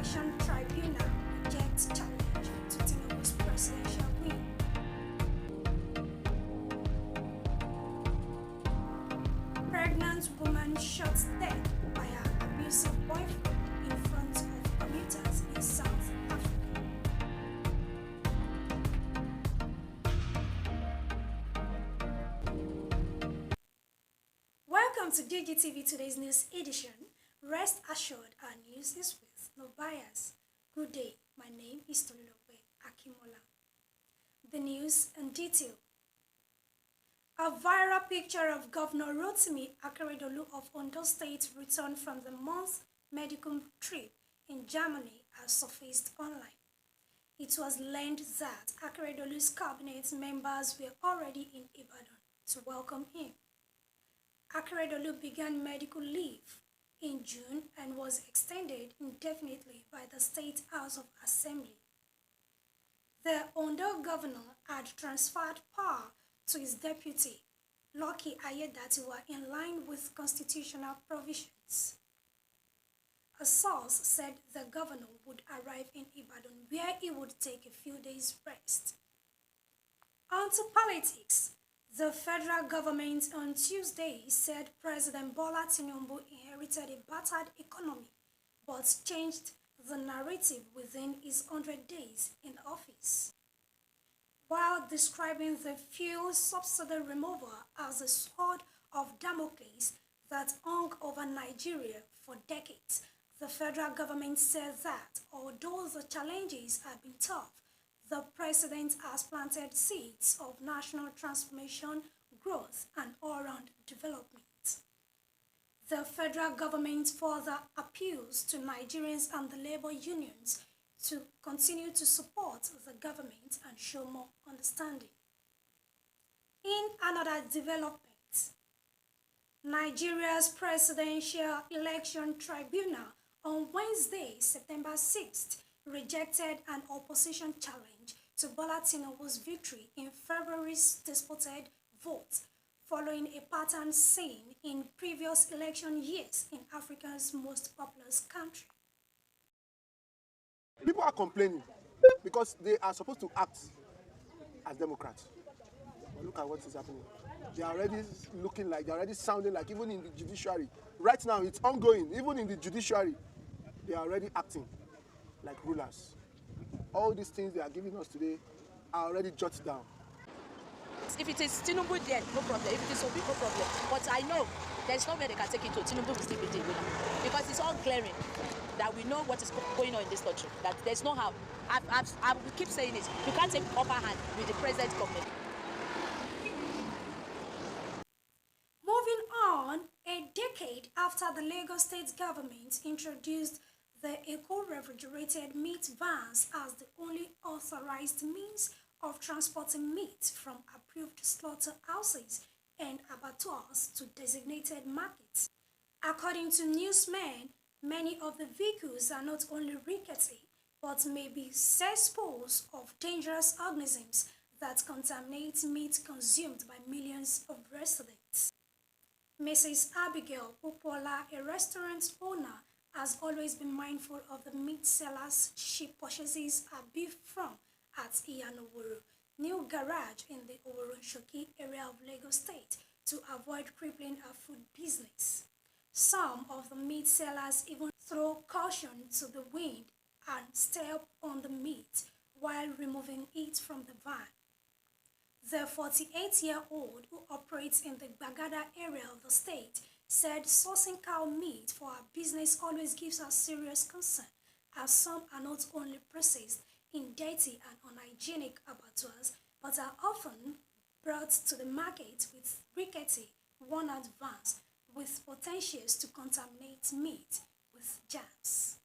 Election Tribunal rejects challenge to Tinubu's presidential win. Pregnant woman shot dead by her abusive boyfriend in front of commuters in South Africa. Welcome to DGTV Today's News Edition. Rest assured our news is with no bias. Good day, my name is Tolulope Akimola. The news in detail. A viral picture of Governor Rotimi Akeredolu of Ondo State returned from the month medical trip in Germany has surfaced online. It was learned that Akeredolu's cabinet members were already in Ibadan to welcome him. Akeredolu began medical leave in June and was extended indefinitely by the State House of Assembly. The Ondo governor had transferred power to his deputy, Lucky Ayedatiwa, in line with constitutional provisions. A source said the governor would arrive in Ibadan, where he would take a few days' rest. On to politics. The federal government on Tuesday said President Bola Tinubu inherited a battered economy but changed the narrative within his 100 days in office. While describing the fuel subsidy removal as a sword of Damocles that hung over Nigeria for decades, the federal government said that although the challenges have been tough, the president has planted seeds of national transformation, growth, and all-round development. The federal government further appeals to Nigerians and the labor unions to continue to support the government and show more understanding. In another development, Nigeria's Presidential Election Tribunal on Wednesday, September 6th, rejected an opposition challenge to Bola Tinubu's victory in February's disputed vote, following a pattern seen in previous election years in Africa's most populous country. People are complaining because they are supposed to act as Democrats. But look at what is happening. They are already looking like, they are already sounding like, even in the judiciary. Right now, it's ongoing. Even in the judiciary, they are already acting like rulers. All these things they are giving us today are already jotted down. If it is Tinubu there, no problem. If it is Obi, no problem. But I know there's no way they can take it to Tinubu will still be the winner. Because it's all glaring that we know what is going on in this country. That there's no how. I keep saying it. You can't take upper hand with the present government. Moving on, a decade after the Lagos state government introduced the eco-refrigerated meat vans as the only authorized means of transporting meat from approved slaughterhouses and abattoirs to designated markets. According to newsmen, many of the vehicles are not only rickety, but may be cesspools of dangerous organisms that contaminate meat consumed by millions of residents. Mrs. Abigail Upola, a restaurant owner, has always been mindful of the meat sellers she purchases her beef from at Iyanoworo, new garage in the Oworonshoki area of Lagos State, to avoid crippling her food business. Some of the meat sellers even throw caution to the wind and step on the meat while removing it from the van. The 48-year-old, who operates in the Bagada area of the state, said sourcing cow meat for her business always gives her serious concern, as some are not only processed in dirty and unhygienic abattoirs, but are often brought to the market with rickety, worn-out vans with potentials to contaminate meat with germs.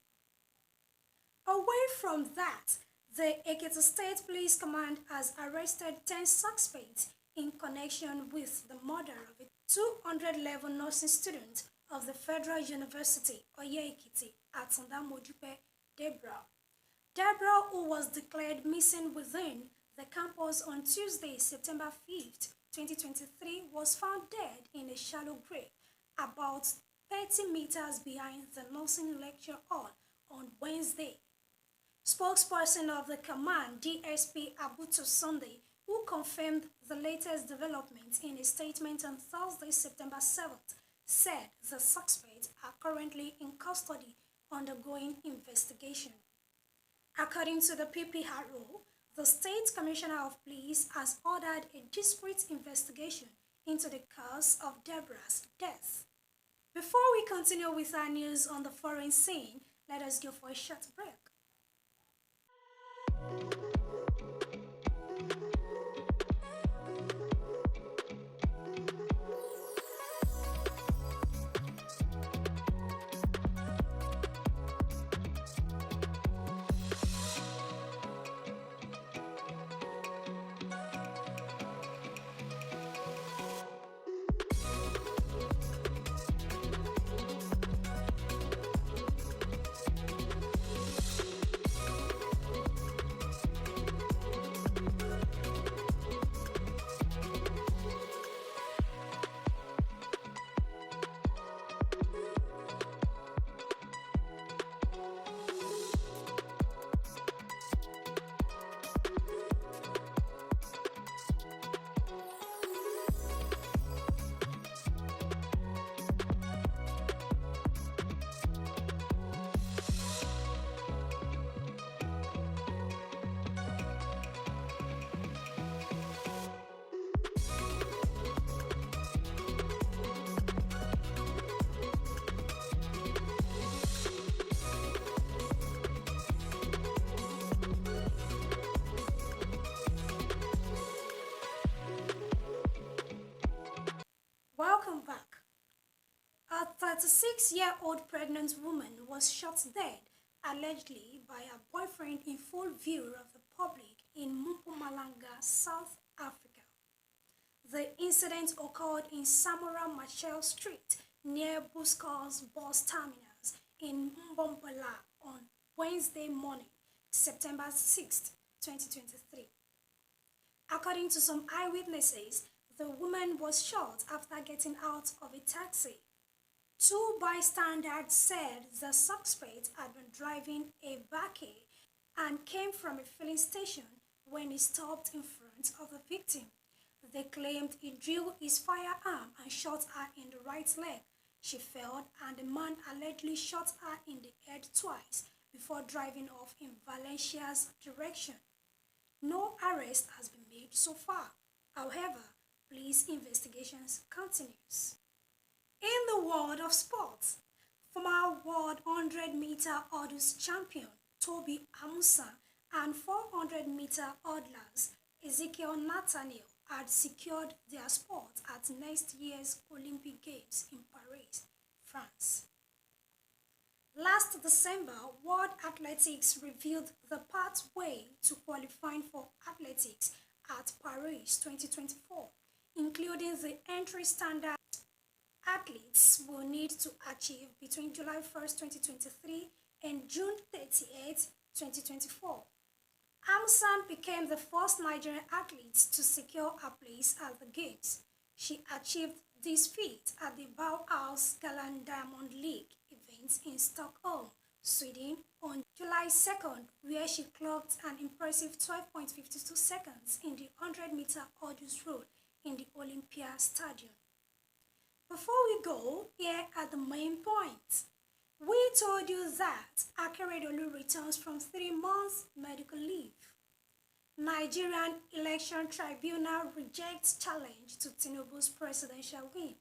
Away from that, the Ekiti State Police Command has arrested 10 suspects in connection with the murder of a 200-level nursing student of the Federal University, Oye-Ekiti, at Sandamojupe, Adevert. Deborah, who was declared missing within the campus on Tuesday, September 5th, 2023, was found dead in a shallow grave about 30 meters behind the nursing lecture hall on Wednesday. Spokesperson of the command, DSP Abuto Sunday, who confirmed the latest developments in a statement on Thursday, September 7th, said the suspects are currently in custody undergoing investigation. According to the PPRO, the State Commissioner of Police has ordered a discreet investigation into the cause of Deborah's death. Before we continue with our news on the foreign scene, let us go for a short break. Welcome back. A 36-year-old pregnant woman was shot dead, allegedly by her boyfriend in full view of the public in Mpumalanga, South Africa. The incident occurred in Samora Machel Street near Buscar's bus terminus in Mbombela on Wednesday morning, September 6, 2023. According to some eyewitnesses, the woman was shot after getting out of a taxi. Two bystanders said the suspect had been driving a Baki and came from a filling station when he stopped in front of the victim. They claimed he drew his firearm and shot her in the right leg. She fell and the man allegedly shot her in the head twice before driving off in Valencia's direction. No arrest has been made so far. However, police investigations continues. In the world of sports, former world 100-meter hurdles champion Toby Amusan and 400-meter hurdlers Ezekiel Nathaniel had secured their spot at next year's Olympic Games in Paris, France. Last December, World Athletics revealed the pathway to qualifying for athletics at Paris 2024, including the entry standard athletes will need to achieve between July 1st, 2023 and June 30th, 2024. Amsan became the first Nigerian athlete to secure a place at the Games. She achieved this feat at the Bauhaus Galant Diamond League event in Stockholm, Sweden on July 2nd, where she clocked an impressive 12.52 seconds in the 100-meter hurdles roll in the Olympia Stadium. Before we go, here are the main points. We told you that Akeredolu returns from 3 months medical leave. Nigerian Election Tribunal rejects challenge to Tinubu's presidential win.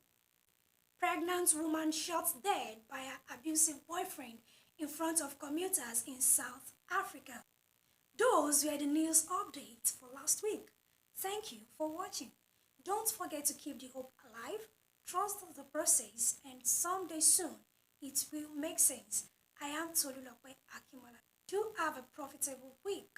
Pregnant woman shot dead by her abusive boyfriend in front of commuters in South Africa. Those were the news updates for last week. Thank you for watching. Don't forget to keep the hope alive, trust the process, and someday soon it will make sense. I am Tolulope Akimola. Do have a profitable week.